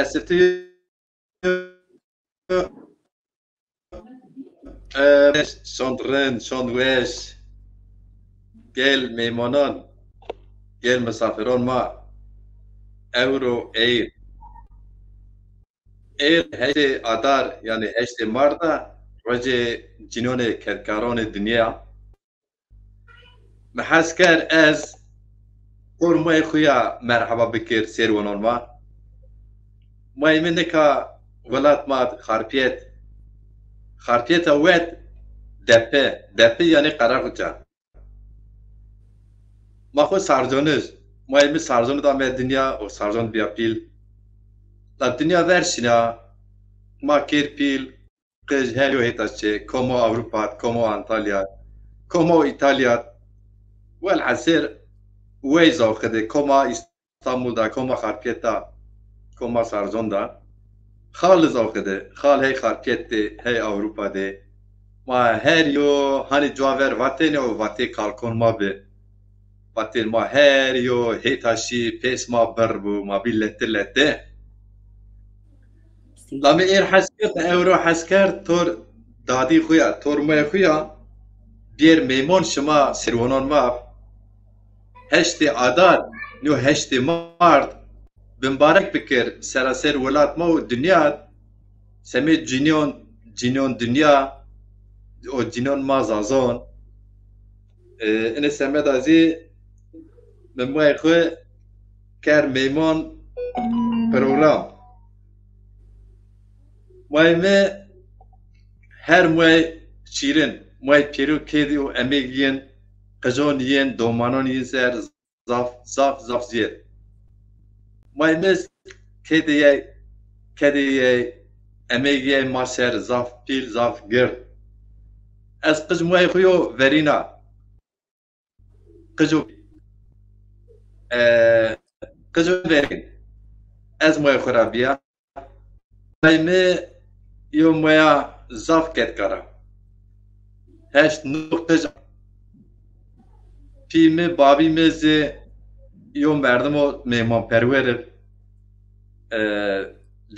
Esirti şondren, şondweş, gel meymanan, gel misafiron ma, euro eir. Eir heşte adar yani heşte marda, roje cinone kerkarone dünya. Mehasker ez, kurmay kuya merhaba bikir servonon ma. Maymeneka velat ma harpiyet. Harpiyet avet depe. Depe yani karakuca. Ma xwe sarconuz. Ma emi sarconu da me dünya o sarcon biya pil. La dünya verşina ma kir pil qej helyo hetaşçe como Avrupa, como Antalya, como İtalya. Vel hasir weyza xede como İstanbul'da, como Harpiyet'ta, como sarconda. Xal zavxede, xal hey Harpiyet'te, hey Avrupa'da. Ma her yo hani caver vatene o vate kalkon ma be. Vatel ma her yo hetaşi pes ma berbu ma billette. Lame er hasker euro hasker tor dadi xuya tor ma xuya bir memon şuma servonon ma heşte adar no heşte mart bimbarek bikir seraser velat ma o dünya semet cinyon dünya o cinyon ma zazon ene semet azi memay xwe ker memon program Mayme her may şirin, may peru kedi o emek yiyen, kızon yiyen, domanon yiyen ser zaf ziyet. Mayme kediye emek yiyen maser zaf pil zaf gir. Ez kız may xuyo verina. Kızı verin. Ez may xurabiya. Mayme yo maya zaf ket kara. Heşt nokta pimi babi meze yo merdim o meyman perverib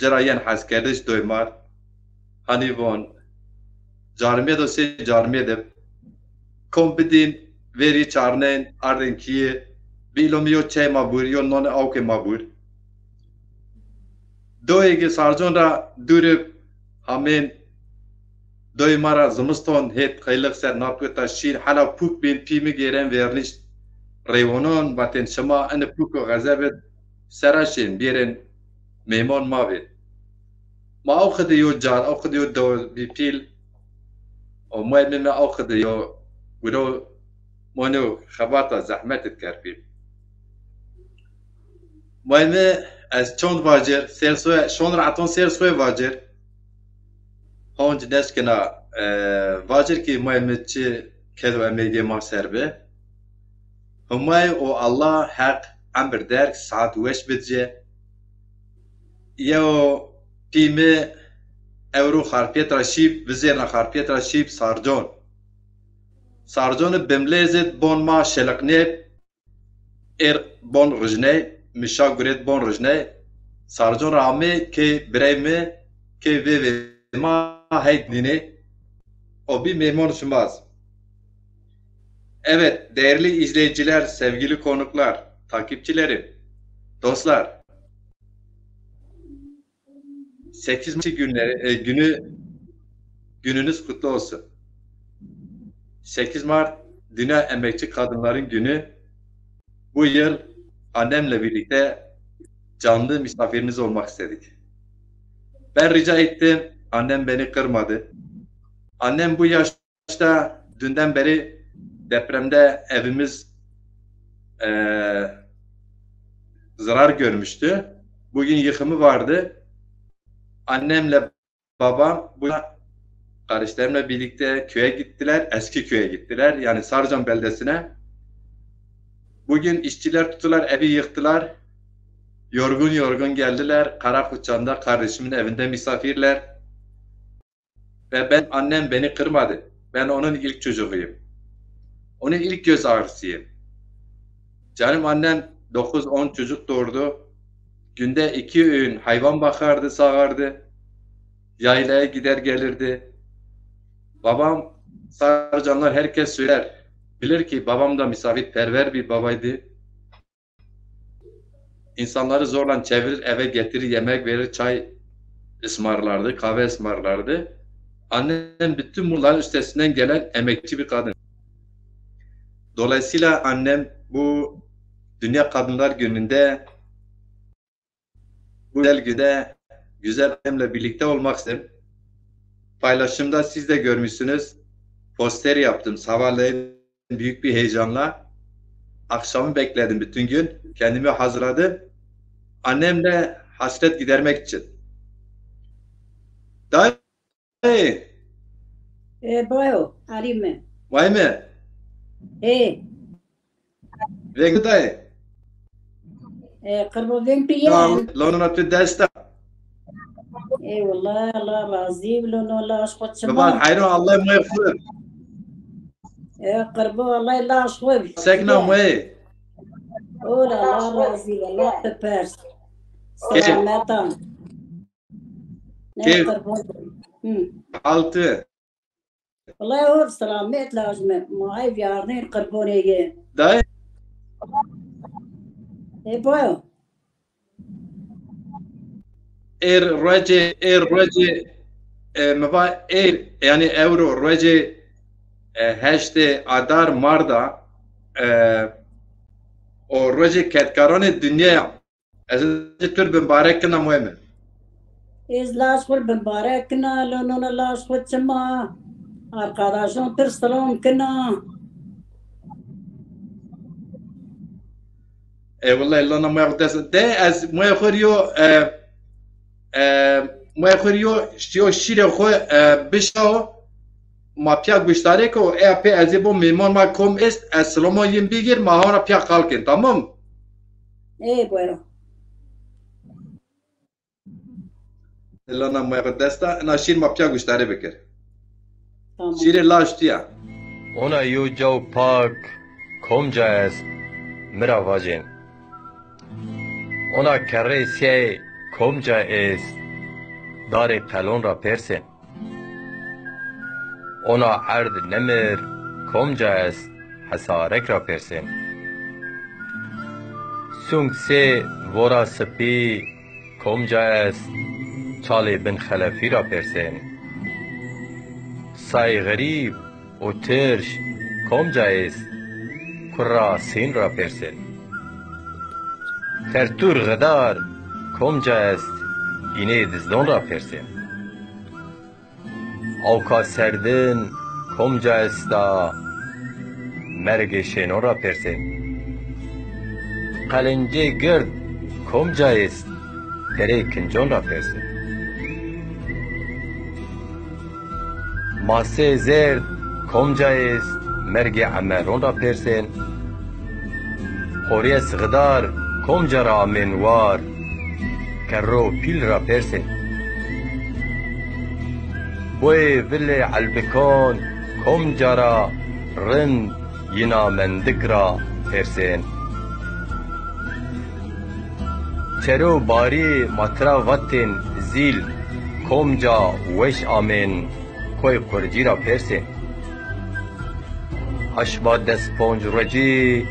cerayen haskerdiş doymar hani von carmiye do se carmiye de kompedin veri çarnen arden kiye bilomiyo çe mabur yo non auke mabur doyge sarjon ra durib Amen. Doymara zimiston het kaylık ser napkıta şir hala puk bin pimi geren verniş reyonon baten şama ene puko gazabet seraşin biren memon mavi. Ma avkıdı yo car avkıdı yo do bir pil o muayme avkıdı yo wiro mono xabata zahmet etkar pil. Muayme az çond vacir sersoy şon raton sersoy vacir Honc deskena vacir ki muaymetçi kedo emege ma serbe. Humay o Allah hak amr der saat weş bitce. Yo pime euro harpiyet raşib vizerna harpiyet raşib sarjon. Sarjon bimlezet bon ma şelakne bon rjne mişa guret bon rjne. Sarjon rame ke breyme ke ve ma haydini o bir memnun sunmaz. Evet değerli izleyiciler, sevgili konuklar, takipçilerim, dostlar. 8 Mart gününüz kutlu olsun. 8 Mart Dünya Emekçi Kadınların Günü. Bu yıl annemle birlikte canlı misafiriniz olmak istedik. Ben rica ettim. Annem beni kırmadı. Annem bu yaşta dünden beri depremde evimiz zarar görmüştü. Bugün yıkımı vardı. Annemle babam bu kardeşlerimle birlikte köye gittiler. Eski köye gittiler. Yani Sarcan beldesine. Bugün işçiler tuttular, evi yıktılar. Yorgun geldiler. Karakuçan'da kardeşimin evinde misafirler. Ve annem beni kırmadı. Ben onun ilk çocuğuyum. Onun ilk göz ağrısıyım. Canım annem 9-10 çocuk doğurdu. Günde 2 öğün hayvan bakardı, sağardı. Yaylaya gider gelirdi. Babam, Sarıcanlar herkes söyler. Bilir ki babam da misafirperver bir babaydı. İnsanları zorla çevirir, eve getirir, yemek verir, çay ısmarlardı, kahve ısmarlardı. Annem bütün bunların üstesinden gelen emekçi bir kadın. Dolayısıyla annem bu Dünya Kadınlar Günü'nde bu güzel günde güzel annemle birlikte olmak istedim. Paylaşımda siz de görmüşsünüz. Poster yaptım sabahleyin büyük bir heyecanla. Akşamı bekledim bütün gün. Kendimi hazırladım. Annemle hasret gidermek için. Dayı, بايو عريمة vay mı? ايه Ve dayı. قربوا بين بيان Londra tu desta. ايه والله الله راضي ولو لا اشخط Baban شما hayran Allah mağfur. قربوا والله لا اشخط Sekna mı? ولا لا راضي والله ببرس Keyif. سلامتان نه Keyif. قربوا Altı. والله هو سلامت لازم ما هي بيارنين قربوا نيجي Dayı. ايه بايو Rece meva yani euro rece heşte adar marda o rece ketkarane dünya ez tür mübarek kına mühim. إيه لا اشخط بمباركنا لو لا اشخط شما arkadaşım tırsalım kına Vallahi lana müyakdes de ez müyakhriyo müyakhriyo ştiyo şire xo bişao ma pya guştare ko ep ez bu memon ma kom est ez salama yim bigir ma hara pya kalkin tamam. ايه بايو Lana müyakdes da na şir ma pya guştare bekir. tamam Şire laştiya. Ona yu jaw pak komca est miravajin. Ona kerre siye komca est dare pelon ra persen. Ona erd nemir komca est hasarek ra persen. Sung se vora spi komca est çale bin khalafi ra persen. Say garib o terş komca est kurra sin ra persen. Tertur gadar komca est yine dizdon ra persen. Avka serdin komca est da merge şenon ra persen. Kalence gird komca est tere kincon ra persen. Mase zerd komca est merge ameron ra persen. Hories gdar komca ra menwar kerro pil ra persen. Boy vile albekon komca ra rind yina mendik ra persen. Çero bari matra vatin zil komca weş amen koy kurci ra persen. Aşba desponj reci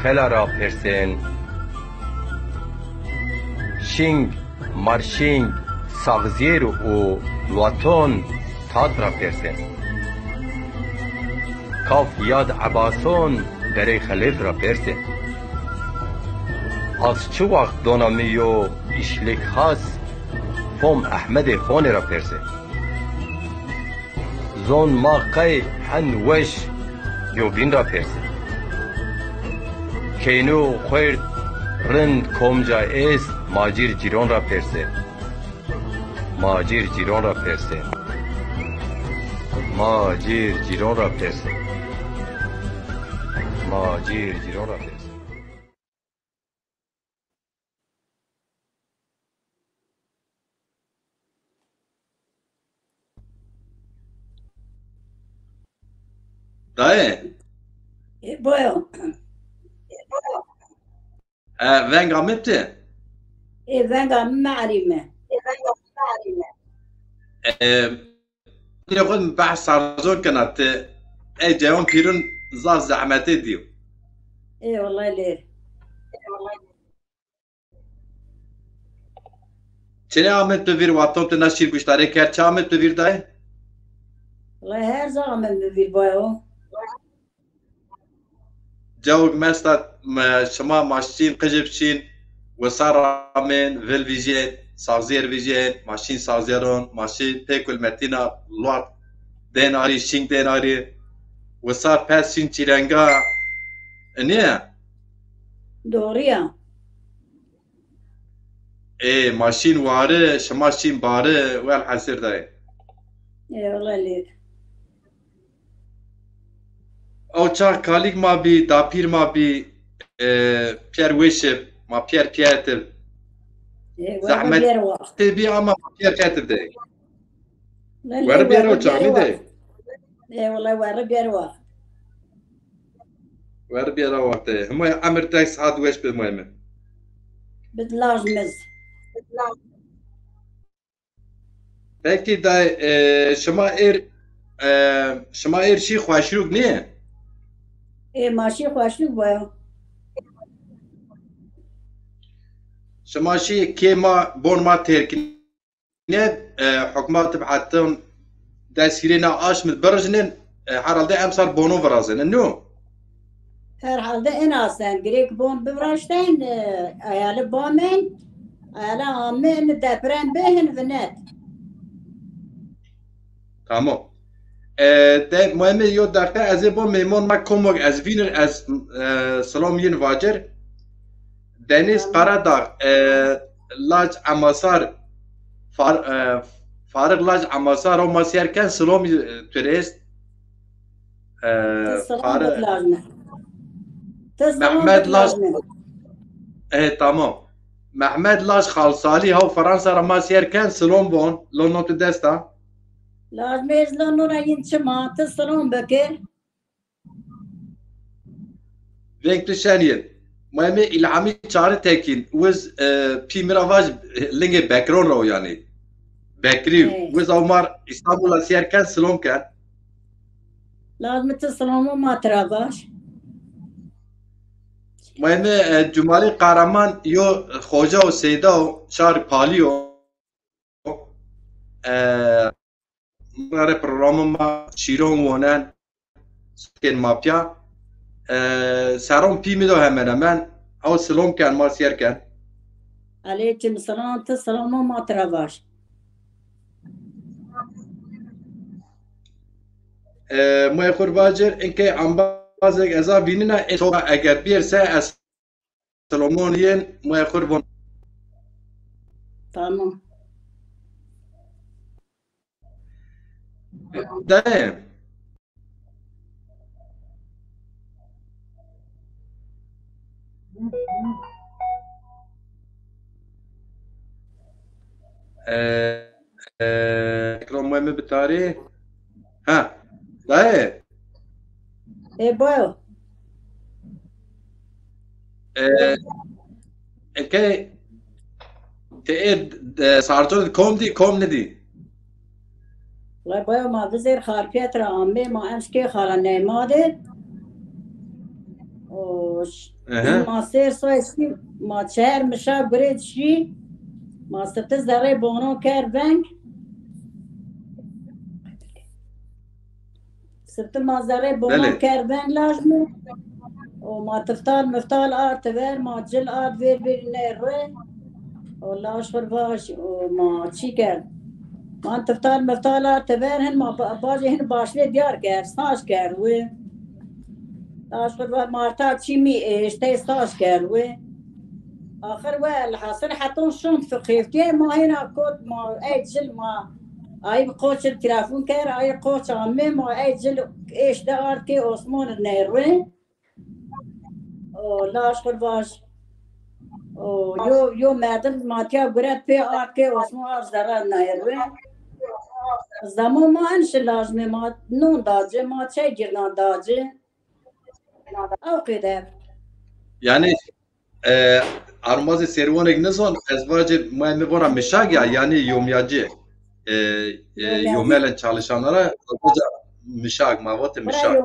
kela ra persen. Şing marşing sağziyer u luaton tad ra persen. Kaf yad abason dere khalif ra persen. Az çi vaqt donamiyo işlik has fom Ahmed Khone ra persen. Zon ma qay han weş yobin ra persen. Keynu khwert rind komca est majir ciron ra persen. Majir ciron ra persen. Majir ciron ra persen. Majir ciron ra persen. Dayı. Boyo. Venga mıptı? Venga معلمة. يقول بحث سارزون كانت جاون بيرون زاز زحمتي ديو والله لير. چنه آمد بویر واتون تناشیر گوشتاره کرد چه آمد بویر دای؟ والله هر زمان بفير boyo. جاوگ مستد شما ماشین قجب چین و سار آمین ویل ویجین سازیر ویجین ماشین سازیرون ماشین پیکل متینا لوات دیناری شینگ دیناری و سار پس چین چیرنگا نه؟ دوريا. ماشین واره شما شین باره ویل حسیر دای والله لير. او چا کالیک ما بی داپیر ما بی پیر ویشب ما پیر پیاتب زحمت تبي اما بير كاتب ده ور بيرو جامي ده والله ور بيرو ور بيرو وقت هم امر تاكس هاد ويش بالمهم بدلاج مز بلكي دا شما اير شي خواشروق نيه ماشي خواشلوك boyo. شما شي كيما بون ما تركن حكومات تبعتهم دا سيرينا اش متبرجنن حرالده امسار بونو فرازن انو Herhalde en asen Grek bon bevraşten ayalı bamen ayalı amen depren behen venet. تمام ده مهمه یو دفعه از با میمون ما کمک از وینر از سلام ین واجر دنیز قراداغ لاج اماسار فارغ لاج اماسار و مسیر کن سلام تریست فارغ محمد لاج تمام محمد لاج خالصالی ها فرانسا را مسیر کن سلام بون لونوت دستا لازم يزلون نورا ينشما تصلون بكر Renk düşeniyen. Muhtemelen ilhami çare tekin. Vız pimiravaj linge background o yani. Bekri. Vız Omar İstanbul'a siyerken slomken. لازم تصلون ما تراغاش. Muhtemelen Cumali Kahraman yo Hoca o Seyda o şar paliyo. Mare programıma şiron wonen sken mafya. Saron pimido hemen o slomken ma siyerken. عليكم السلام تصلون ما تراغاش. ما خورباجر اینکه انبازک ازا بینینا تو اگر بیرسه از سلمونین ما خوربون Tamam. ده اکرام مهمه بتاری ها ده boyo. اینکه تید سارتون کم دی کم ندی والله boyo ما بزير خاربيت رامي ما امشكي خالا نيماده. ما سير سويسكي ما تشهر مشا بريد شي ما ستز داري بونو كار بنك ست ما زاري بونو كار بنك لازمه وما تفتال مفتال ارت فير ما تجل ارت فير نيروي ولا اشفر باش وما تشيكر ما تفتال مفتال ارت فير هن ما باجي هن باشلي ديار كار ساش كار وي اشفر مارتا تشيمي ايش تي ساش كار وي آخر والحاصل حتى شنط في خيفتي ما هنا كود ما أي جل ما أي قوش التلفون كير أي قوش عمي ما أي جل إيش ده أركي عثمان النيروي لا أشكر باش يو مادن ما تيا قرأت في أركي عثمان أرزرا النيروي زمان ما أنش لازم ما نون داجي ما شيء جرنا داجي او قدر Yani armazı servonek ne son ezvacı muayene mişag ya yani yomyacı يومياتي yomelen çalışanlara ayrıca mişag mavatı برا mişag.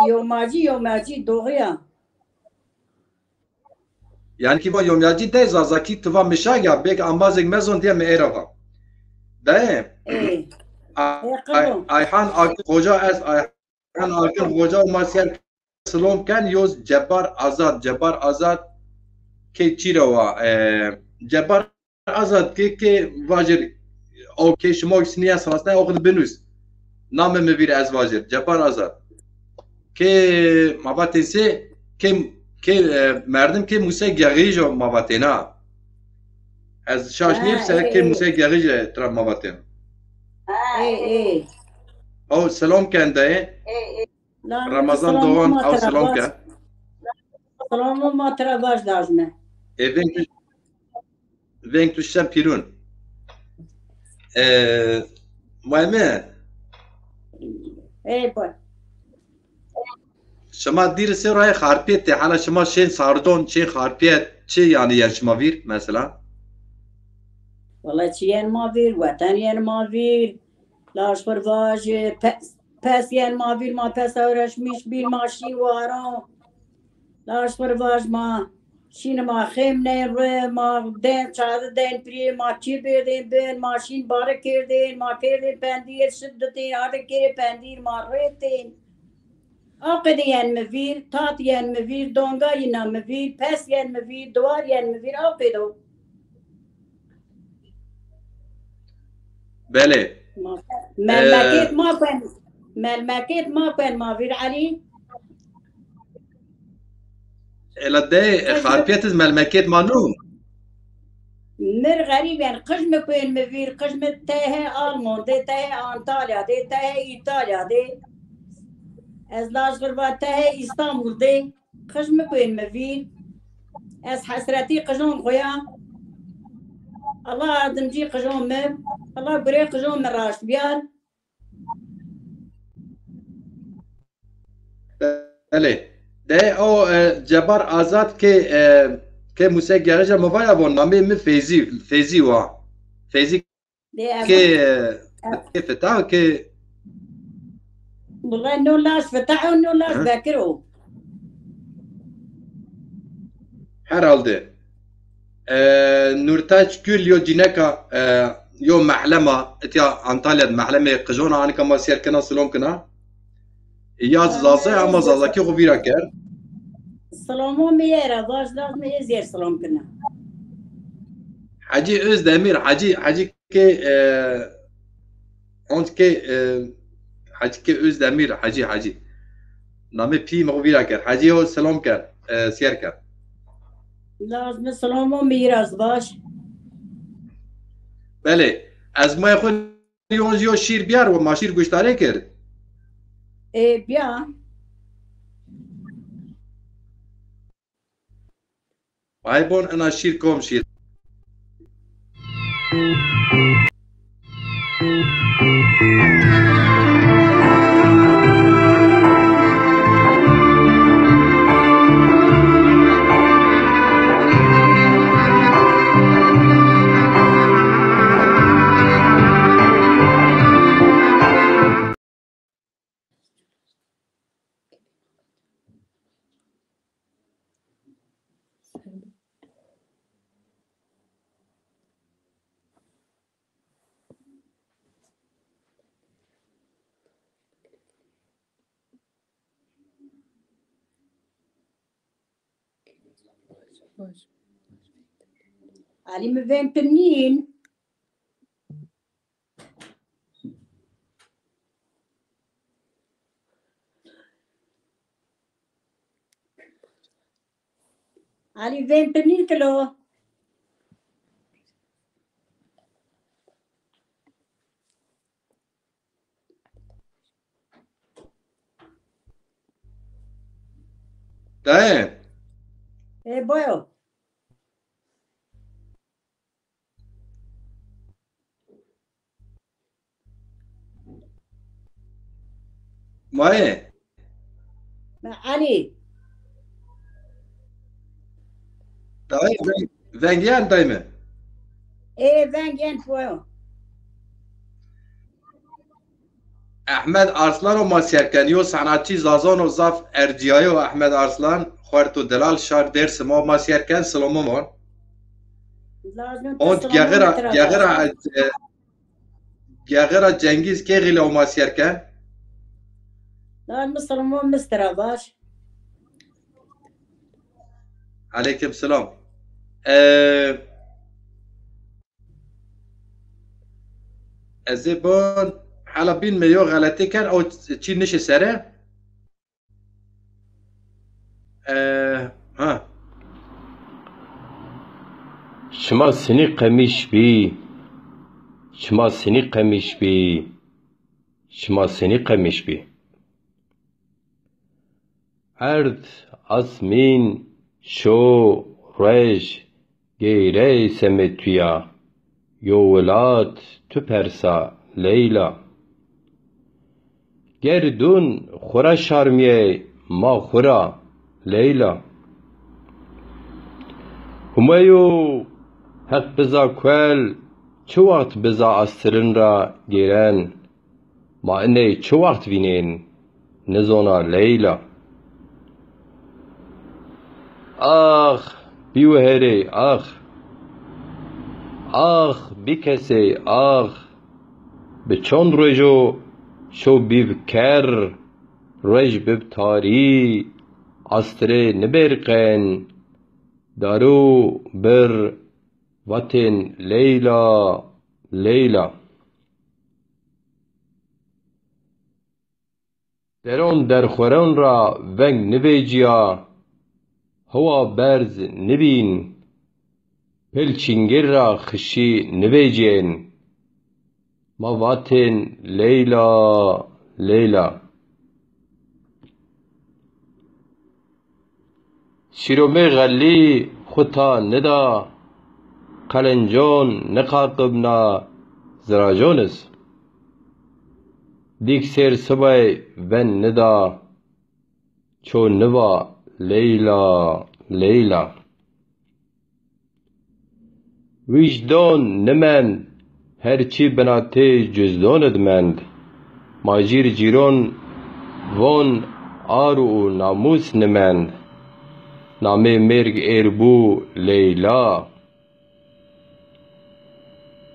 يوماجي دوغيا Yani ki bu yomyacı de zazaki tıva mişag ya bek ambazek mezon diye me erava. De ايه ايه قلبهم Ayhan Akın Hoca Ayhan Akın Hoca Masel Slom ken yoz Cebbar Azad ke çirava Cebbar Azad ke vajir o ke şmo sniya sanasna o benus name me bir ez vajir Cebbar Azad ke mabatense ke merdim ke Musa Gerijo mabatena ez şaşniyem اه se ke ايه Musa Gerijo tra mabaten ايه ايه o selam kende لا نجي Ramazan سلام Doğan ما av selam ترباش ken سلام ما ترباش داجنا venk tuştan pirun. Muayme ايه باي şema dir se raya harpiyet te hala şema şen sardon çe harpiyet çe yani yarışma vir mesela. والله چيان ما فير وطن ين ما فير لاش فرواج پس ين ما فير ما پس اورش مش بير ماشي وارو لاش فرواج ما شين ما خيم نه رو ما دين چاد دين بري ما چي بير دين بين ماشين بار كير دين ما كير دين پندير شدتين آد كير پندير ما ريتين آقد ين مفير تات ين مفير دونگا ينا مفير پس ين مفير دوار ين مفير آقدو Bele. ملمكيت ما كان ملمكيت ما كان ما فير علي Ela de قجم harpiyet melmeket manu. مر غريب يعني قجم كوين مفير قجم تاه آلمان دي تاه أنطاليا دي تاه إيطاليا دي از لاش غربا تاه إسطنبول دي قجم كوين مفير از حسرتي قجون خويا الله عدم جي قجون مم الله بري قجون من راش بيار Bele. De o Cebar Azad ke Musa Gerijo mavaya von name mi Fezi wa. Fezi دي ke أف ke feta ke والله نو لاش فتحوا نو لاش باكرو herhalde. Nurtaç Gül yo cineka yo mahlema etiya Antalya'da mahleme qijona ani kama serkena slom kına ya zaza ama zaza ki guvira ker سلامو ميرا باش لازم يزير سلام كنا Hacı Özdemir Hacı ke ont ke Hacı ke Özdemir Hacı name pi guvira ker Hacı o selam ker siyer ker لازم سلامو ميراز باش bele ez ma xwe yo şir biyar ve maşir guştare ker ايه بيا ay bon ana şir kom şir علي مفين بنين علي فين بنين كلو de ايه بويو Maye علي داي فنجان دايما ايه فانجين فويو احمد ارسلان و ماسیرکنیو صنعتی زازان و زاف ارجیایی و احمد ارسلان خوارتو دلال شار درس ما ماسیرکن سلاممون لازم اونت گغرا جنگیز که غیل و ماسیرکن لازم سلمون مسترا باش عليكم السلام الزبون حالا بین میو غلطی کن او چی نشه سره ها شما سنی قمیش بی شما سنی قمیش بی شما سنی قمیش بی ارد اسمین شو رش گیره سمتویا یو ولاد تو پرسا لیلا گردون خورا شرمیه ما خورا لیلا همایو حق بزا کل چه وقت بزا استرن را گیرن ما انه چه وقت وینین نزونا لیلا آخ بیوهره آخ بیکسه آخ به چون رجو شو بیب کر رج بیب تاری استره نبرقن دارو بر وطن لیلا لیلا درون در خورون را ونگ نویجیا هوا برز نبین پلچینگر را خشی نویجین ما واتن لیلا لیلا شیرومه غلی خطا ندا قلنجون نقاقبنا زراجونس دیک سیر سبای ون ندا چون نوا لیلا لیلا وجدان نمند هرچی بناته جزدان دمند ماجیر جیرون وان آرو و ناموس نمند نامه مرگ اربو لیلا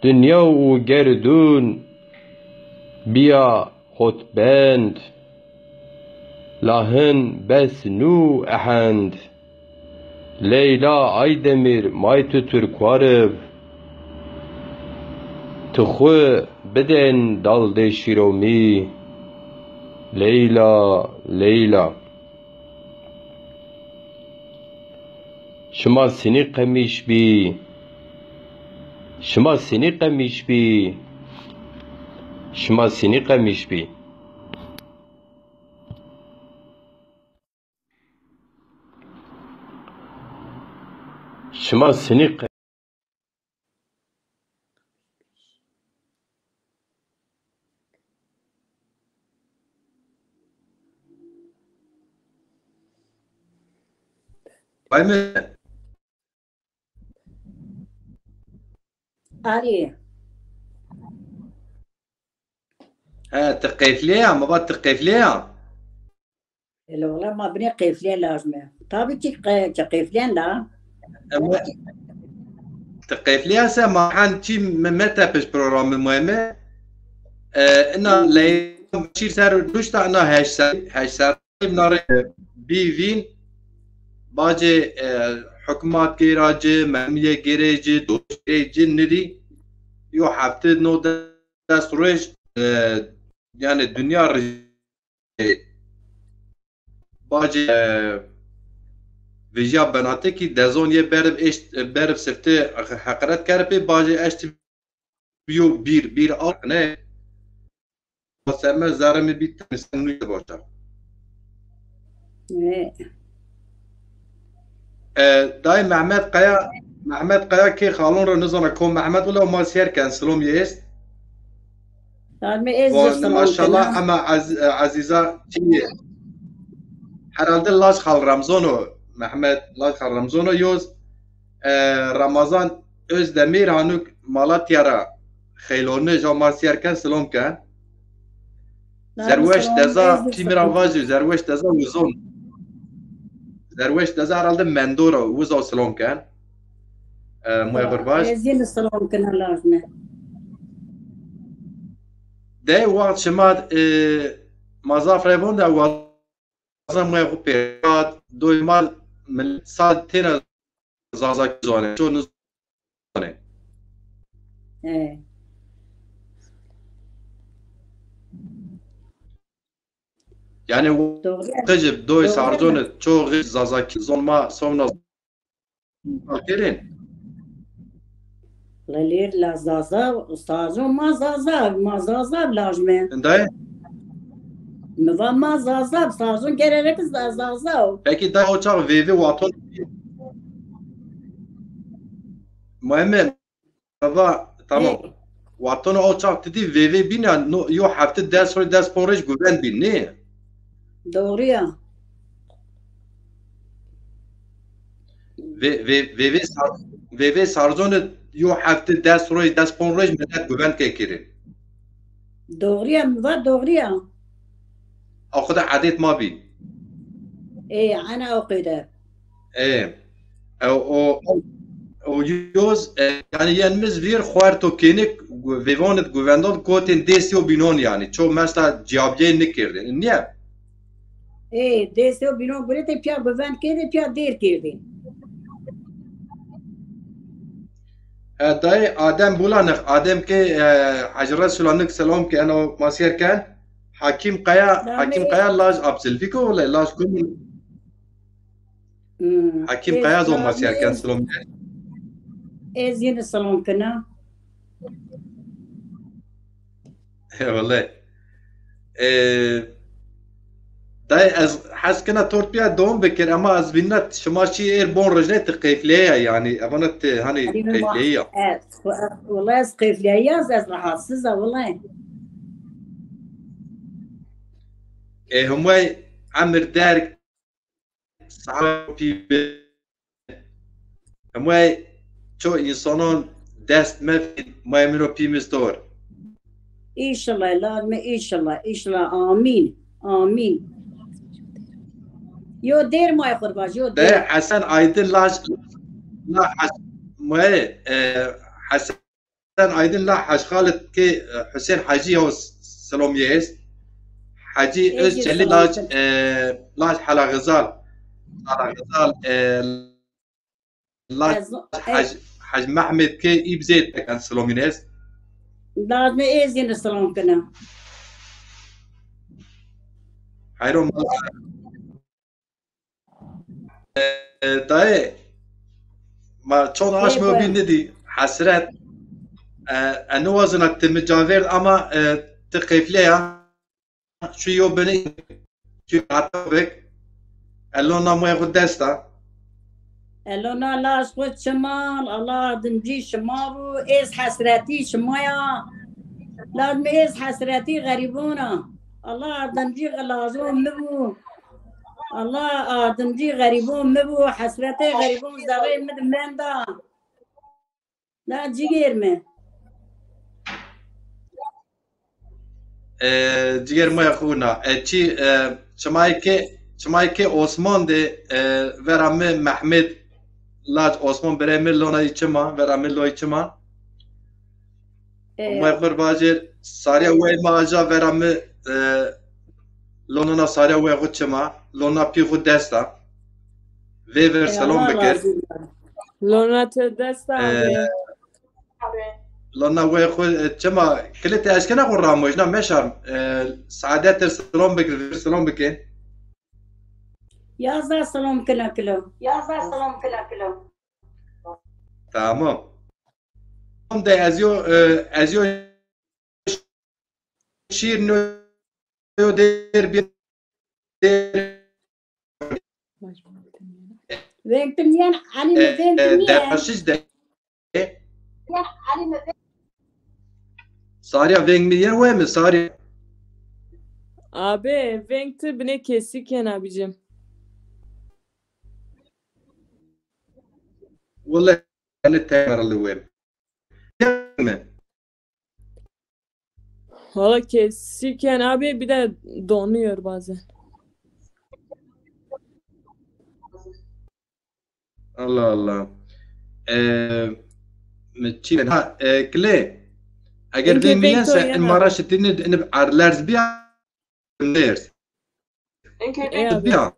دنیا و گردون بیا خطبند لاهن بس نو احند لیلا ایدمیر مایتو ترکوارب تخو بدن دالده شیرومی لیلا لیلا شما سنی قمیش بی شما سنی قمیش بی شما سنی قمیش بی شما سنی قمیش بايمه علي ها تقيف ليها ما بعد تقيف ليها والله ما بني قيفلين لازمه طابي قيفلين لا تقيف ليها سما حان تي متى بش برنامج المهمة انا لي شير سر دوش تا انا هاش سر بنار بيفين باجي حكومات كيراجي مهمية كيراجي دوش كيراجي ندي يو حفته نو دست روش يعني الدنيا باجي ویژیا بناته کی دزون یه برف سفته حقیقت کرده باجی اشت بیو بیر آق نه سرمه زارمی بیت تنسنوی باشه دای محمد قیا که خالون رو نزانه کن محمد ولی ما سیر کنسلوم یست ما شاء الله اما عزیزا چیه herhalde Laj Khal Ramzano, Mehmet Laj Khal Ramzano yoz Ramazan Özdemir Hanuk Malatya'ra xeylorne jamasiyerken selam ke. Zerweş deza Pimira Vajı, Zerweş deza Uzon. Zerweş deza herhalde Mendora, Uzo selam ke. Muever baş. ezin selam kına lazım. De waqt şemad mazaf revon da wazan muever perat doymal saat tena zazak zone. Çoğunu zone. Yani Doğru. Recep doy Doğru. sarzone çoğu zazaki zonma sonra gelin. Lalir la zaza, ustazo mazaza lazım. Dayı Meva mazaza, ustazo gererek zaza. peki dayı uçak VV waton mühim tamam. Waton uçak dedi VV bina no yo hafta ders poraj güven bin ne? Doğru ya. VV sarzone yo hafta ders poraj millet güven kekirin. Doğru ya meva doğru ya. O kadar adet ma bin. Ana okuyda. O yüz yani yenimiz bir xuarto kenik vivanet güvendan kotin desio binon yani. Çok mesela cevabı ne kirdi? Niye? Deseo bino buraya pya güven kedi pya der kirdi. Dayı Adem bulanık. Adem ki Hacret Sulanık selam ki ana masiyerken Hakim Kaya laj absilfiko valla laj kumun Hakim Kaya zo masiyerken selam ki. Ezin selam kına. Vallahi. Dayı az حس كنا تورت بيها دوم بكر اما از بينات شماشي اير بون رجنت قيفليه يعني ابانت هاني قيفليه والله قيفليه از rahatsız والله. هم عمر دارك صعب هم شو انسانون دست ما في ما يمرو بيمستور İnşallah lazım inşallah amin amin. Yo der may kurbaş yo ده der. حسن ايدن لاش لا ما حسن ايدن لا حش خالد كي حسين حاجي هو سلام يس حاجي از جلي لاش حلا غزال لاش حج محمد كي يبزيد كان سلام يس Lazım ezin selam kına. حيرون داي ما تشون عاش ما بين ندي حسرات انه وزنك مجافر اما تقيف ليها شو يوبني شو عطبك قال له ما ياخذ دستا Elona Allah aşkı şemal, Allah adımcı şemaru, ez hasreti şemaya. Lazım ez hasreti garibuna. Allah adımcı lazım mebu. Allah adımcı garibun mebu, hasreti garibun zarı medim da. La ciğer mi? جير ما يخونا تشي شمايكي عثمان دي ورام محمد لاج عثمان برامل لونا يچما ورامل لو يچما ما يخبر باجر ساريا وي ما اجا ورام لونا ساريا وي غچما لونا بي خو دستا ويver سلام بكر لونا تدستا لونا وي خو چما كلتي اشكنا قراموجنا مشار سعادات سلام بكر سلام بكر Yazda selam kila kilo. Tamam. De ezyo şiir nö der bir Vektimyen Ali der vektimyen. haşiş de Sarya vengmiyen mi Sarya? Abi, renkte bine kesikken abicim. والله أنا تمر اللي وين Valla kesirken abi bir de donuyor bazen. الله الله متشين ها كلي اگر İnke دين ميان Victor yan abi. المراش تين ان ارلرز بيا نيرز Abi. بيا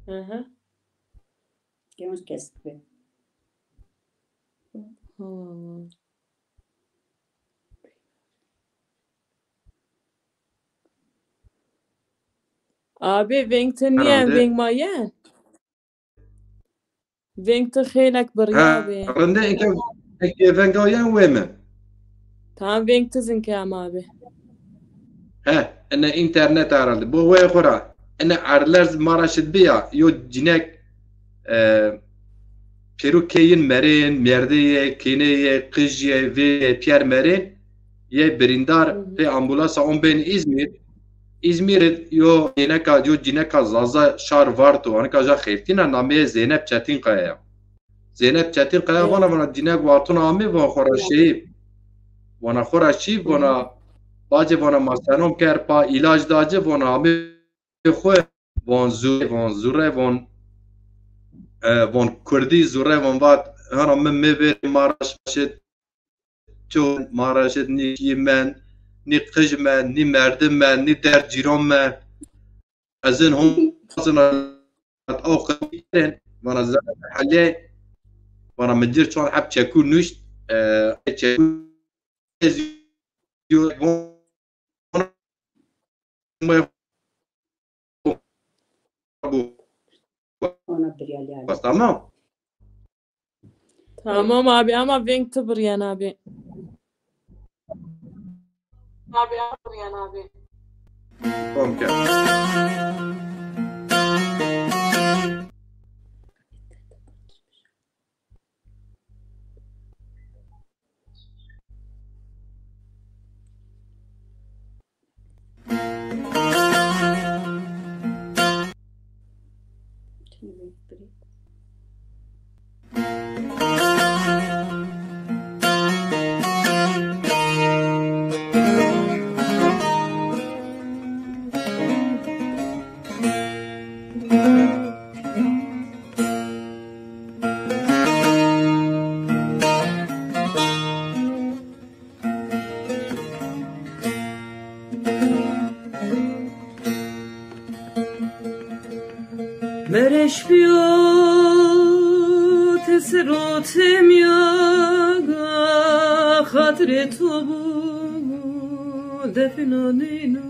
Hı hı. Yavaş kestik be. Allah Allah. Abi Wink'te niye herhalde Wink mayen? Wink'te خیلك بري ها abi. رنده انك فانجايان وين Tamam Wink'te zinkam abi. ها ان انترنت herhalde bu وين خورا ان ارلرز مراش بيا يو جينك پیروکین مرین مردیه کینیه قجیه وی پیر مرین یه بریندار به امبولانس اون بین İzmir yo yeneka yo cineka zaza şar vardı onu kaja xeftina name Zeynep Çetinkaya. Zeynep Çetinkaya vana cinek vatun ami van xoraşi. Vana xoraşi vana bacı vana masanom ker pa ilaç dacı vana ami xwe van zure van Kurdi zure van vat hana me ver maraş şet ço maraşet ni yemen ni qijmen ni merdimen ni derciromen azin hum azina او خيرين وانا حاليا وانا مدير شلون حب تشكون نشت Ona bir yer yani. بس تمام Tamam abi ama Wink'te buryan abi. ممكن مرش بیا تسراتم یا خاطر تو بود دفنانینو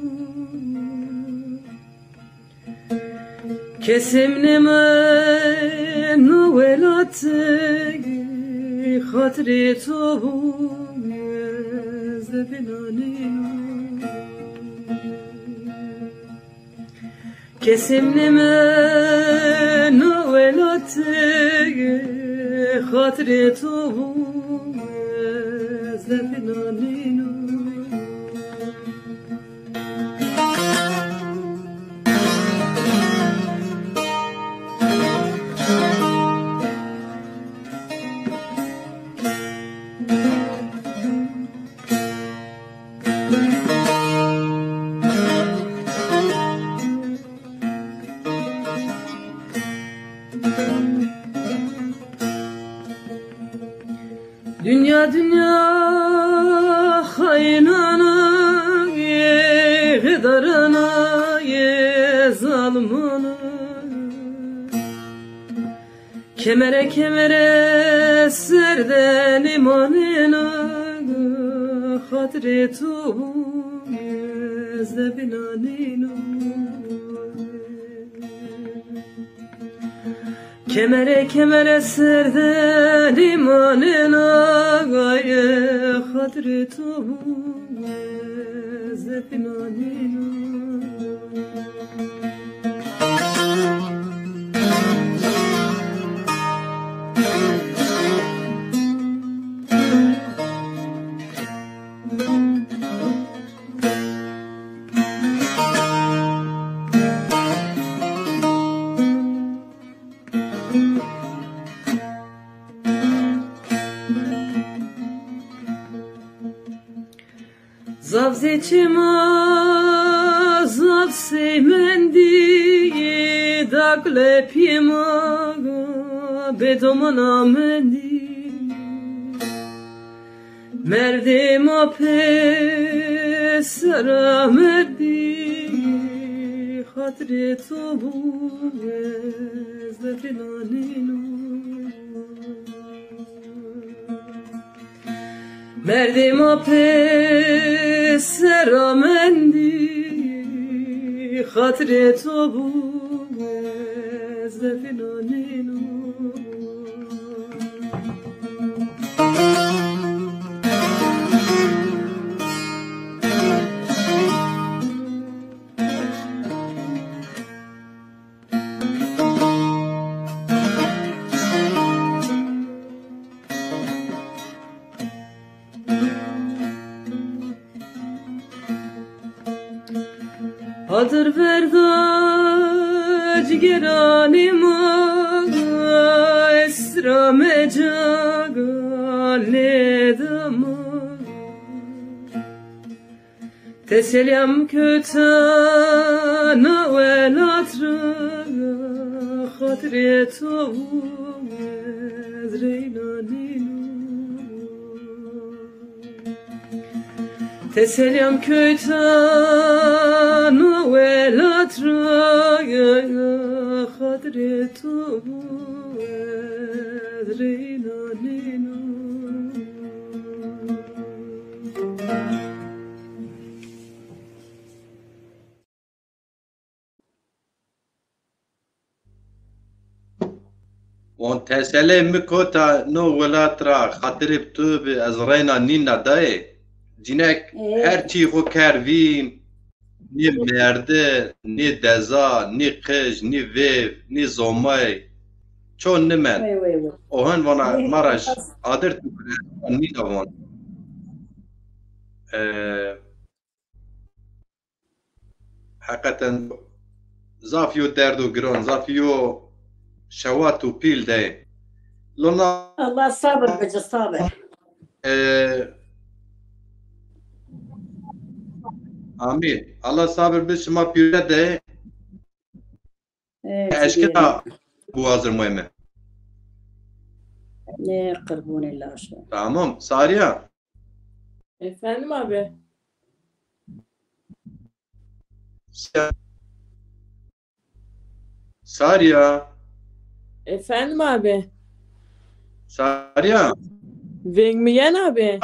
کسیم نمن نولات خاطر تو بود دفنانینو کسیم نمن نولات خاطر تو بود دفنانینو Dünya dünya haynana ye gıdarana ye zalmana kemere kemere serde limanena hatire tu ye zebinanino kemere kemere serde limanena gaye hatire tu zepinanino içime zaf seymendi dakle pima bedomana mendi merdim ape sara merdi hatri to bu ezdefinanino merdim ape sara mendi hatri to bu ezdefinanino Adır verdac geranima esra mecaga ledama teselim kötana velatra hatri tavu ezreynanino teselim kötana velatra hatri tavu ezreynanino وان تسلم مكوتا نو ولاترا خاطري بتوب ازرينا نينا داي جينك هرچی خو کروین نی مرده نی دزا نی قش نی ویو نی زومای چون نمن وي وي وي اوهن وانا مارش آدر نی دوان حقیقتا زافیو درد و گران زافیو شوات و پیل ده لونا الله صابر بجي صابر آمین الله صبر به شما پیوره ده اشکتا بوازر مهمه ne قربون الله شو tamam Sariya Efendim abi. Sariya Efendim abi. Sariya Vengmiyen abi.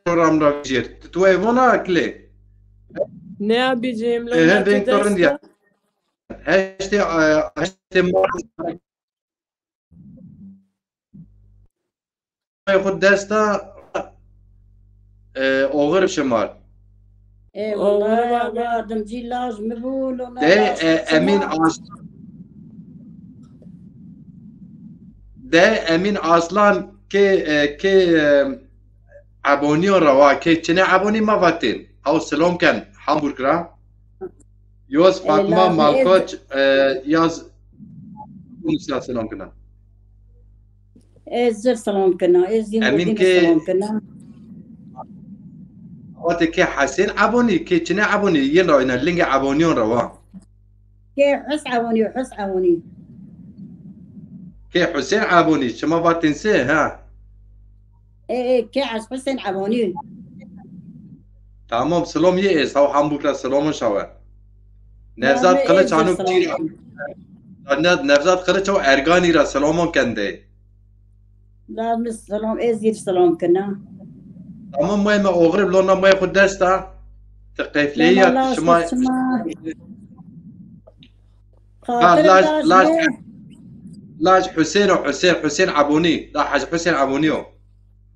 programda gir tu evona akle Ne abicim? hem ben torun ya işte خود دستا اوغر شمال اي والله بعدم جي لازم بقول ده امین ده امین اصلان که ابونی روا که چنه ابونی ما واتین او سلام کن همبورگرا یوز فاطمه مالکوچ یاز اونسا سلام کنن زر سلام كنا زين امين ودين كي سلام كنا وقت كي حسين ابوني كي چنه ابوني ين راينا لينج ابونيون روا كي حس عوني وحس عوني كي حسين ابوني شما واتنسي ها اي كي عس حسين عوني تمام سلام يئس او همبورگرا سلام شوا نفزات قلچ عنو كتير نفزات قلچ او ارغاني را سلامون کنده لازم السلام زير سلام كنا تمام مهم اوغرب لونا ما ياخد دستا تقيفلية شما لاج حسين وحسين حسين عبوني لا حاج حسين عبونيو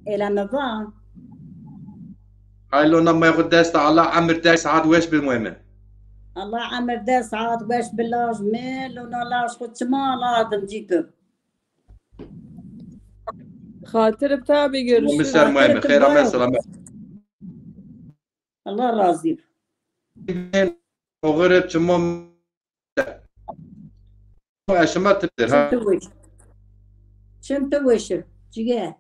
الى نظام هاي لونا ما ياخد دستا الله عمر 10 ساعات ويش بالمهمة الله عمر 10 ساعات باش باللاج ميل ونا لاج خد ما لازم جيتو Hatırıp tabi görüşürüz. مسر مهمة خير عمل سلامة الله راضي اوغرب شما شما تقدر ها شمت وشك جيجاه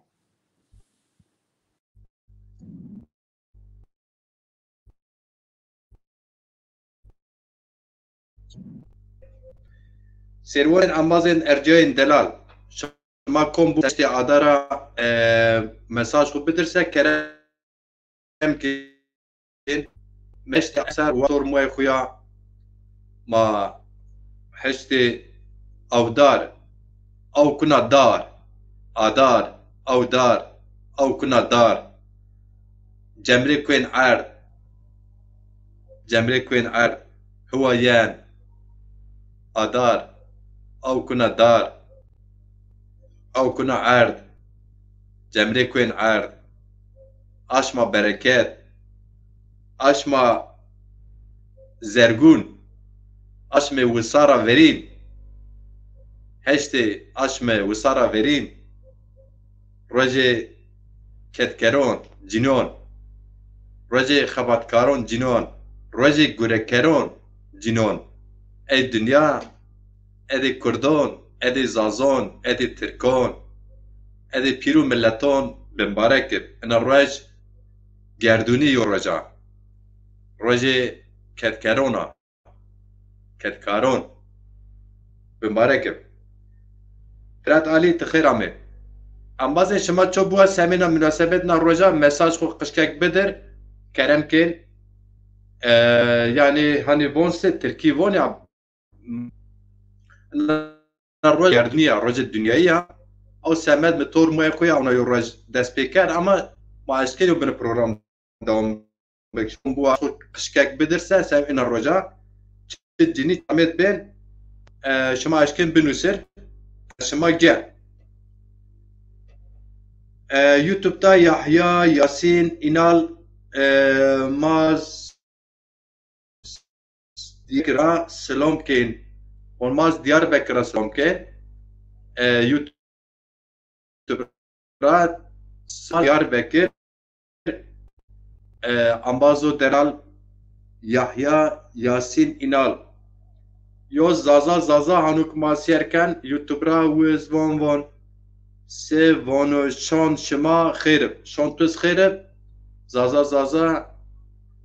Servoyen ambazên erciyên delal. Şema kom bu tiştê adara mesaj xwe bidirse kerem kên meşte eser wa tormoya xwe ya ma heştê awdar ew kuna dar adar awdar ew kuna dar cemrê kwên erd cemrê kwên erd hiwa yan adar ew kuna dar ew kuna erd cemrê kwên erd aşma bereket aşma zergûn aşmê wisara verîn heştê aşmê wisara verîn rojê ketkeron cînon rojê xebatkaron cînon rojê gurekeron cînon ey dünya edê kurdon edê zazon edê tirkon edê pîr û milleton binbarek kir ina rej gerdûnî yo reja rojê ketkerona ketkaron binbarek kir firat alî tixêra me ambazê şima ço bûya semêna münasebetna roja mesaj xwe qişkek bidir kerem kên yani hani vonse Tirkî von ya roj gerdûniya rojê dünyayî ya ew semed mi tor moya xwe ya ona yo rej dest pê ker ama ma eşkêlî bin program dewam bûya xwe qişkek bidirse semêna roja çi cinî temed bên şima eşkên binûsir şima gel YouTube'da Yahya Yasin İnal maz dikra Slomkin olmaz Diyarbakır'a Slomkin YouTube'da Diyarbakır ambazo deral Yahya Yasin İnal yoz zaza hanuk masiyerken YouTube'da wiz von se vano şan şema xerib şan tuz xerib zaza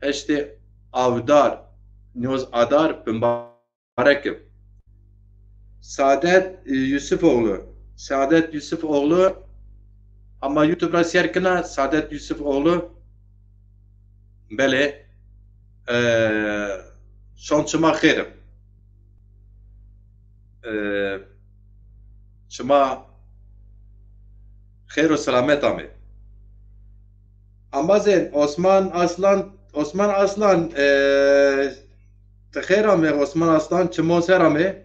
eşte avdar nyoz adar binbarekib Saadet Yusufoğlu ama YouTube'da serkina Saadet Yusufoğlu bele şan şema xerib şema خیر و سلامت آمد. Ambazên Osman Aslan تخیر آمد Osman Aslan çimo ser آمد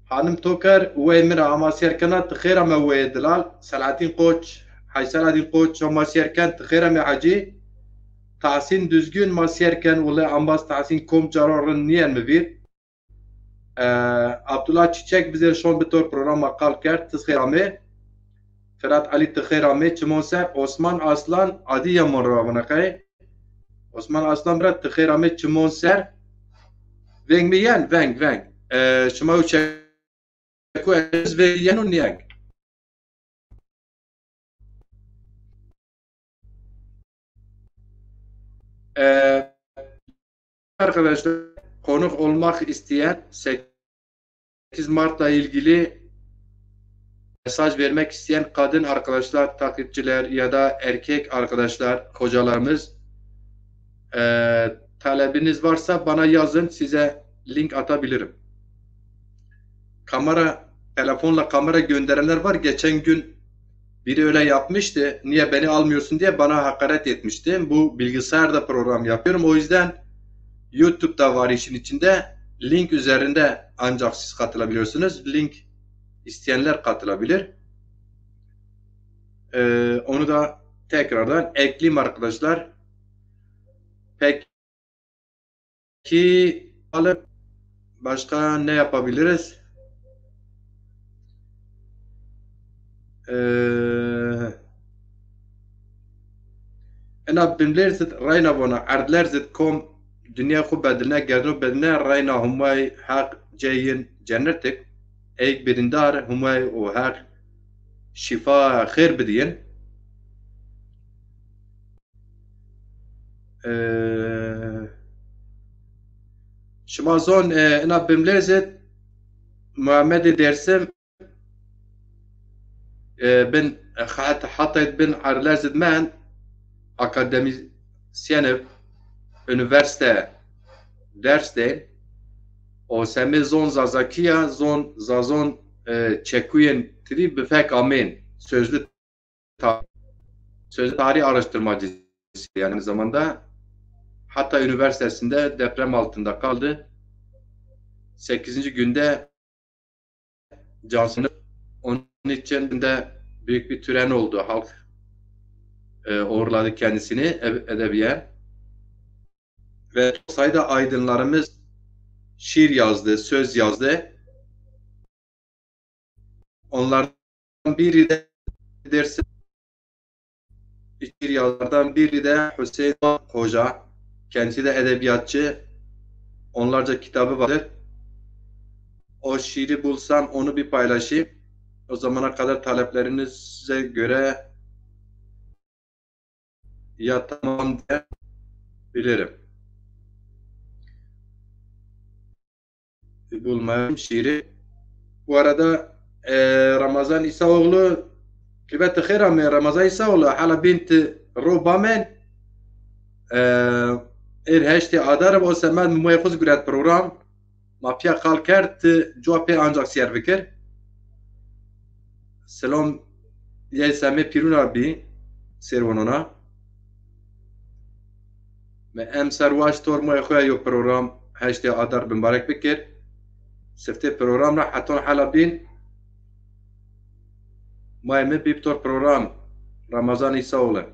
hanım toker ve mira amasyer kana تخیر آمد ve Dilal Selahattin Koç Hacı Selahattin Koç amasyer kan تخیر آمد Hacı Tahsin düzgün masiyerken ule ambaz Tahsin kom cararın niyen mi bir Abdullah Çiçek bize şon bitor program makal kert تخیر آمد Firat Ali tixêr amê çimon Osman Aslan adî yemon ravnaqe Osman Aslan bira tixêr amê çimon ser veng mi yen veng şima û çeku ez vê yen û niyeng arkadaşlar konuk olmak isteyen 8 Mart'la ilgili mesaj vermek isteyen kadın arkadaşlar, takipçiler ya da erkek arkadaşlar, kocalarımız talebiniz varsa bana yazın, size link atabilirim. Telefonla kamera gönderenler var. Geçen gün biri öyle yapmıştı. Niye beni almıyorsun diye bana hakaret etmişti. Bu bilgisayarda program yapıyorum. O yüzden YouTube'da var işin içinde. Link üzerinde ancak siz katılabiliyorsunuz. Link İsteyenler katılabilir. Onu da tekrardan ekleyeyim arkadaşlar. Peki alıp başka ne yapabiliriz? Ena bimlerzit rayna bona ardlerzit kom dünya ku bedline gerdno bedine rayna humay hak ceyin cennetik ایک برندار همای و هر شفا خیر بدین شما زون انا بملازت محمد درسم بن حطيت بن عرلازت من akademisyenim üniversite derste o semi zon zazakiya zon zazon çekuyen tri bifek amin sözlü tarih araştırmacısı yani zamanda hatta üniversitesinde deprem altında kaldı. 8. günde cansını onun için de büyük bir tören oldu. Halk uğurladı kendisini edebiyen ve sayıda aydınlarımız şiir yazdı, söz yazdı. Onlardan biri de dersin şiir yazarlardan biri de Hüseyin Hoca. Kendisi de edebiyatçı. Onlarca kitabı vardır. O şiiri bulsam onu bir paylaşayım. O zamana kadar taleplerinize göre ya tamam diyebilirim. Bulmayayım şiiri. Bu arada Ramazan İsaoğlu kıvvet-i khira mı? Ramazan İsaoğlu hala binti Rubamen heşti adarım o zaman muhafız güret program mafya kalkert cevapı ancak siyer fikir. Selam Yesame Pirun abi servonona ve em servaş tor muhafız yo program heşti adar mübarek fikir. Sefte program ra haton hala bin Mayme Biptor program Ramazan İsaoğlu.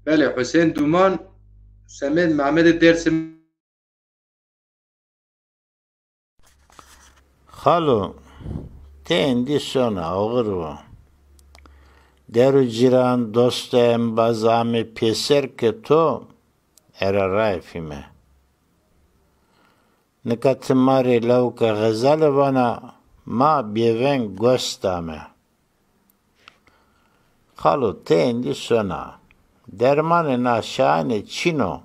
Bele Hüseyin Duman Semed Mehmet dersim Halo, tendi sona ağırva. Deru ciran dostu embazami peser ke to era raifime. Nikatimari lauka gazale bana ma bieven gostame. Halo, tendi sona. Dermanı naşane çino.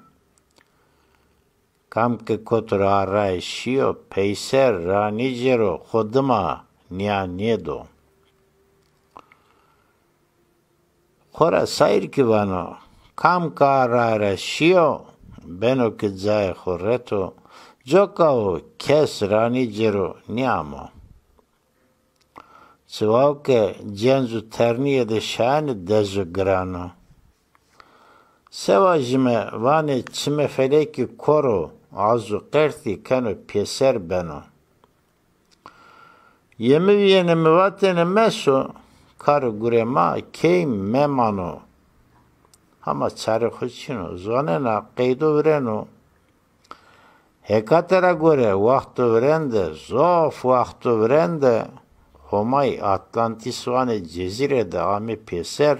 Kam ke kotra aray şio peyser ranijero khodma nia niedo. Khora sair ki vano kam ka ara şio beno ke zay khoreto jokao kes ranijero niamo. Svauke genzu terniye de şane dezu grano. Sevajime vane çime feleki koro azu qerti kano pieser beno. Yemi viyene mivatene meso karu gurema kei memano. Hama çare khuçino zonena qeydo vreno. Hekatera gore vaktu vrende zof vaktu vrende homay Atlantis vane cezirede ame pieser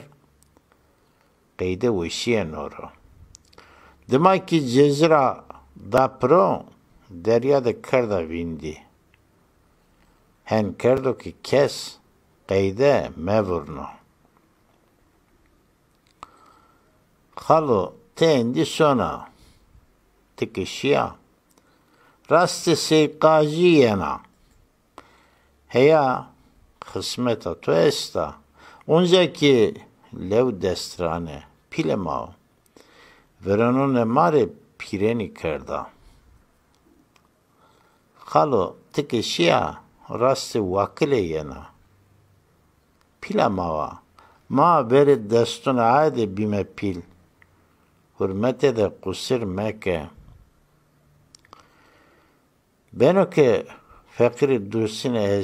qeyde vişiyen oro. Demek ki cezira da pro deryada kerda vindi. Hen kerdo ki kes qeyde mevurno. Khalo tendi sona tikişya rastı seyqajiyena heya kısmeta to esta onca ki lev destrane pilema veranone mare pireni kerda. Khalo tikişya rastı vakile yena pilema ma beri destun aade bime pil hürmete de kusir meke beno ke fakiri dursine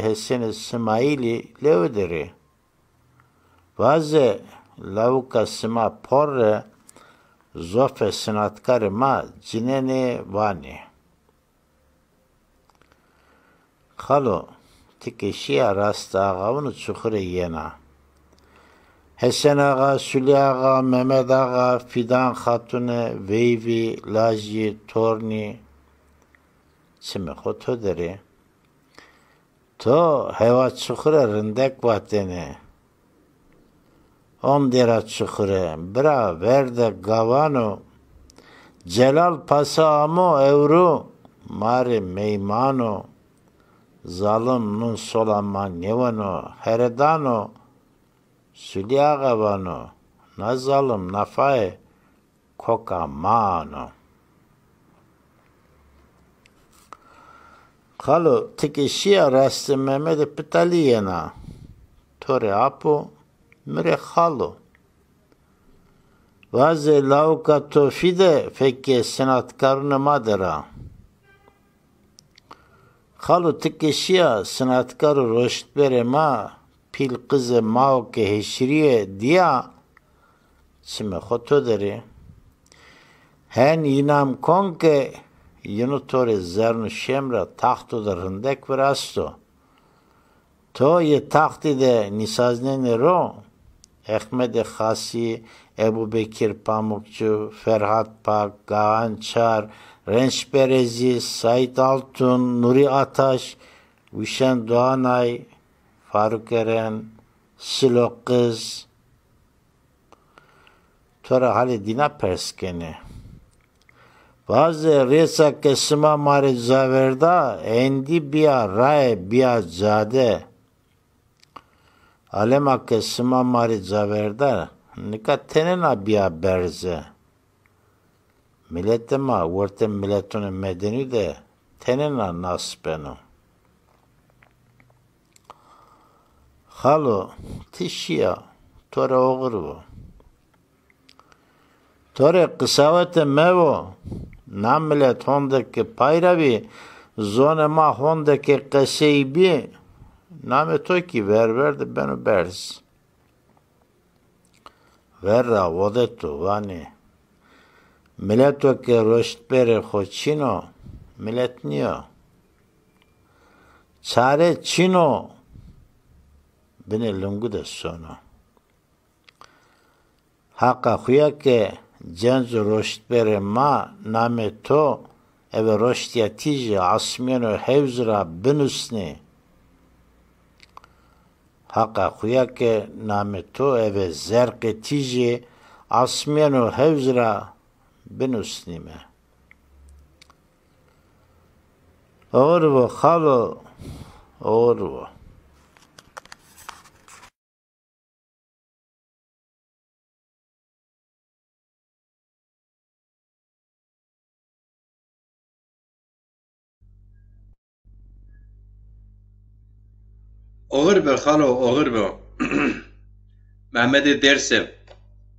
heseni smaili levderi vaze lavuka sma porre zofe sanatkar ma cinene vani. Khalo tikişiya rasta ağavunu çukure yena. Hesen ağa, Süli ağa, Mehmet ağa, Fidan hatune, Veyvi, Laji, Torni. Çime hoto deri. To heva çukure rindek vatene. On dera çukure, bra verde gavano. Celal pasamo evru mare meymano zalim nun solama nevano heredano suliagavano na zalim nafae kokamano. Khalo tikishia rasti Mehmet Pitaliyena tore apo mire khalo. Vaze lauka tofide fekke sanatkarını madera. Khalo tikishia sanatkarı roştbere ma pil kızı mauke heşriye diya çime khoto deri. Hen inam konke yunutore zernu şemra taxtu da rındek verasto. To ye taxti de nisaznene ro Ahmed Khasi, Ebu Bekir Pamukçu, Ferhat Pak, Gahançar, Renç Berezi, Sait Altun, Nuri Ataş, Üşen Doğanay, Faruk Eren, Silo Kız, Tora hali dina perskeni. Bazı resa kesima mari zaverda, endi biya rae biya zade. Alema kesima mari zaverda, nika tenena biya berze. Milletema, vurte milletunu medeni de, tenena naspenu. Halo, tişiya, tore oğurvu. Tore kısavete mevo, nam millet hondaki payravi, zonema hondaki kaseybi, name to ki ver de beni berz. Verra vodetu vani. Milleto ke roştbere hoçino, millet niyo. Çare çino, beni lungu de sono. Haka huya ke cenzu roştbere ma name to, eve roştiya tiji asmiyano hevzra binusni. Haka huya ke name to eve zerke tiji asmiyano hevzra binusnime. Orvo halo, orvo. Oğur be khalo, oğur be. Mehmet Dersim.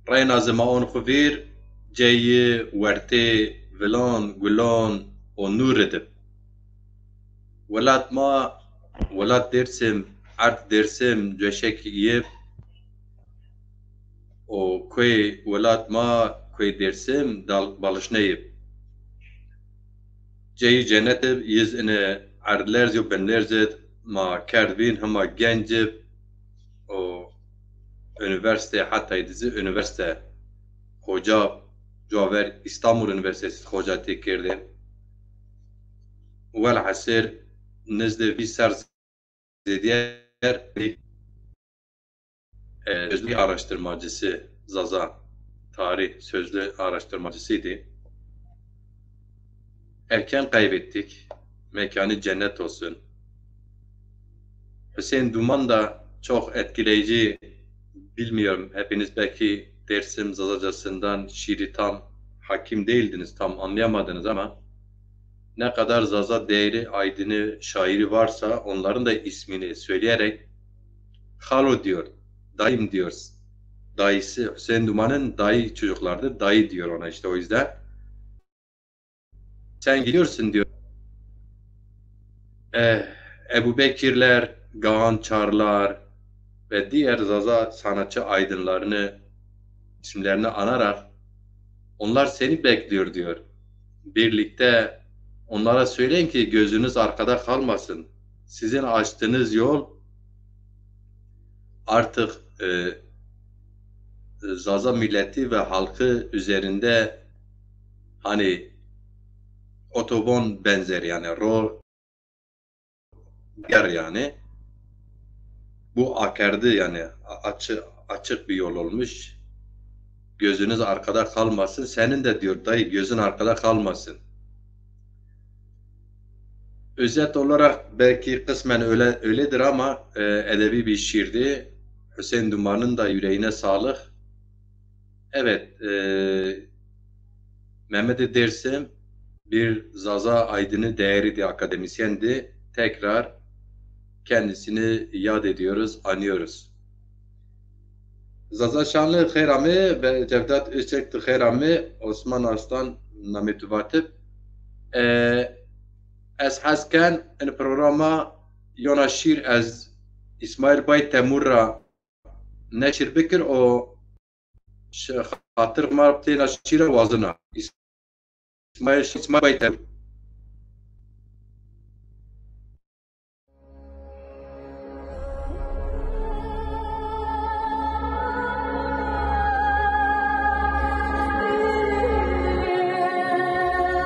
Reyna zema on khuvir, ceyi, werte, vilan, gulan, o nur edip. Velat ma, velat Dersim, art Dersim, cöşek yiyip, o köy velat ma, köy Dersim, dal balışneyip. Ceyi cennete yiz ine ardlerz benlerzet, ma kerdvin hama gencip, o üniversite hatta dizi üniversite hoca Caver İstanbul Üniversitesi hoca tekirdi. Vel hasir nizde bir serzediyer sözlü araştırmacısı Zaza tarih sözlü araştırmacısıydı. Erken kaybettik. Mekanı cennet olsun. Hüseyin Duman da çok etkileyici. Bilmiyorum, hepiniz belki Dersim Zazacasından şiiri tam hakim değildiniz, tam anlayamadınız ama ne kadar Zaza değeri, aydını, şairi varsa onların da ismini söyleyerek Halo diyor, dayım diyor. Dayısı, Hüseyin Duman'ın dayı çocuklardır, dayı diyor ona işte o yüzden. Sen gidiyorsun diyor. Ebu Bekirler, Gahançarlar ve diğer Zaza sanatçı aydınlarını isimlerini anarak onlar seni bekliyor diyor. Birlikte onlara söyleyin ki gözünüz arkada kalmasın. Sizin açtığınız yol artık Zaza milleti ve halkı üzerinde hani otoban benzer yani rol yani bu akardı yani açık bir yol olmuş. gözünüz arkada kalmasın. Senin de diyor dayı gözün arkada kalmasın. Özet olarak belki kısmen öyledir ama edebi bir şiirdi. Hüseyin Duman'ın da yüreğine sağlık. Evet, Mehmet Dersim bir Zaza Aydın'ı değerli akademisyendi. Tekrar kendisini yad ediyoruz, anıyoruz. Zaza Şanlı Khayrami ve Cevdet Özçek Khayrami, Osman Arslan nametuvatip. Ez hasken in programa Yona Şiir ez İsmail Bay Temurra neşir bikir o خاطر ما بتينا شيرة وازنا اسماعيل بيتر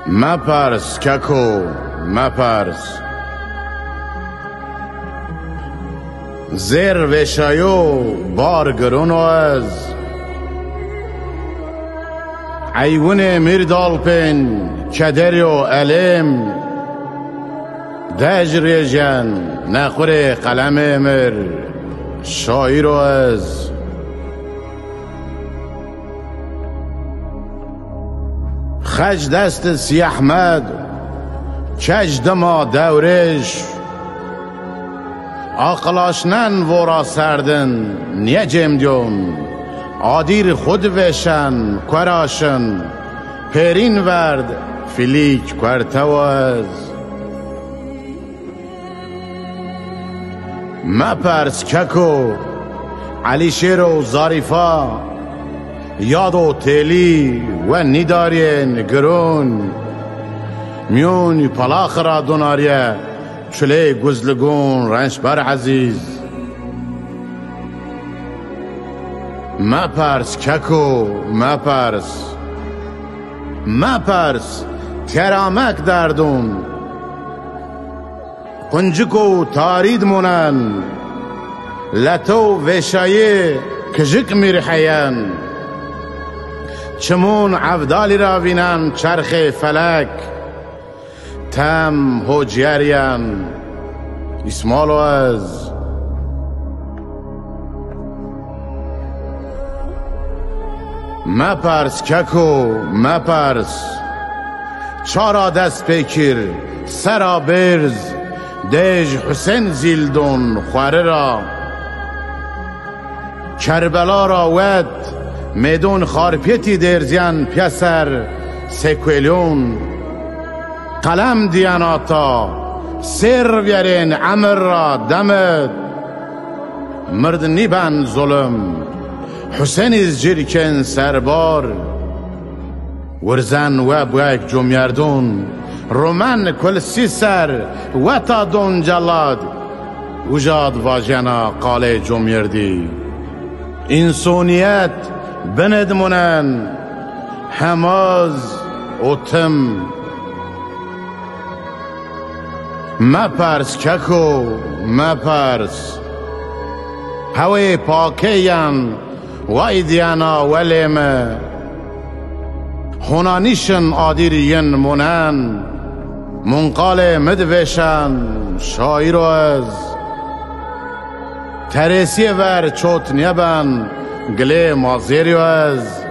ما پرس ککو ما پرس زیر وشایو بار گرونو از عیون میردال پن کدر و علم دجر جن نخور قلم امر شاعر از خج دست سی احمد کج دما دورش آقلاشنن ورا سردن نیه جمدیون آدیر خود وشن کراشن پیرین ورد فلیک کرتواز ما پرس ککو علی شیر و زاریفا یاد و تیلی و نیدارین گرون میون پلاخ را دوناریه چلی گزلگون رنش بر عزیز ما پرس ککو ما پرس ما پرس کرامک دردون قنجکو تارید مونن لتو وشایه کجک میرحین چمون عبدالی را وینن چرخ فلک تم هوجیارین اسمالو از ما پرس ککو ما پرس چارا دست پیکر سرا برز دیج حسین زیلدون خواره را کربلا را ود میدون خارپیتی درزین پیسر سکویلیون قلم دیاناتا سر بیارین عمر را دمد مرد نیبن ظلم حسین از جرکن سربار ورزن و بویک جمعردون رومن کل سی سر و تا دون جلاد وجاد واجنا قاله جمعردی انسانیت بندمونن هماز و تم ما پرس ککو ما پرس هوی پاکیان وایدیانا ولیم هنانیشن آدیرین منن منقال مدوشن شاعر از ترسی ور چوت نیبن گلی مازیری از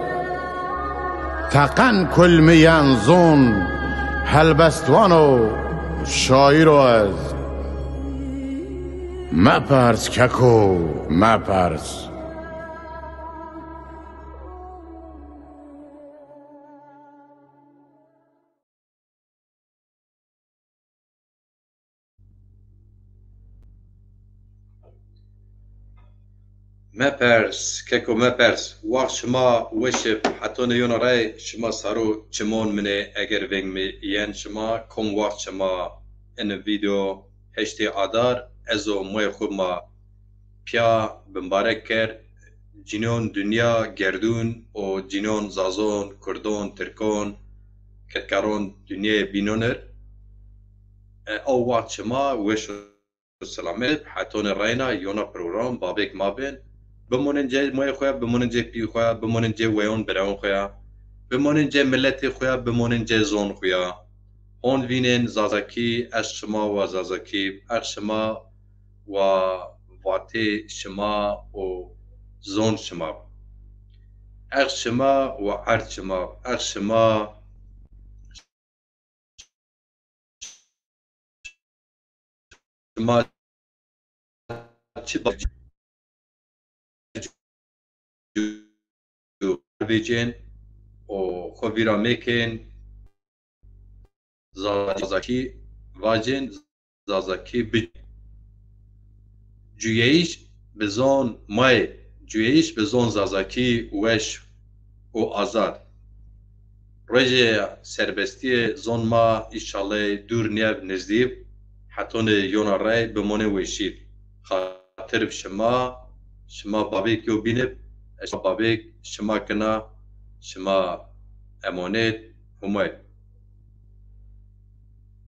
تقن کل میان زون هلبستوانو شاعر از ما پرس ککو ما پرس مپرس ککو مپرس وقت شما وشب حتی نیون رای شما سارو چمون منه اگر ونگ می ین شما کم وقت شما این ویدیو هشتی آدار ازو موی خوب ما پیا بمبارک کرد جنون دنیا گردون و جنون زازون کردون ترکون کتکارون دنیا بینونر او وقت شما وش سلامت حتی راینا یونا پروگرام بابک مابن بمونن جه موی خویا بمونن جه پی خویا بمونن جه ویون براون خویا بمونن جه ملت خویا بمونن جه زون خویا اون وینن زازکی اش شما و زازکی اش شما و واتی شما و زون شما اش شما و عرض شما اش شما شما چی بیچن و خویرا میکن زازکی واجن زازکی بی جویش بزون مای جویش بزون زازکی وش و آزاد رجع سربستی زون ما ایشاله دور نیاب نزدیب حتی یونا رای بمونه ویشید خاطر شما بابیک یو بینب شما بابیک شما کنا شما امانت همه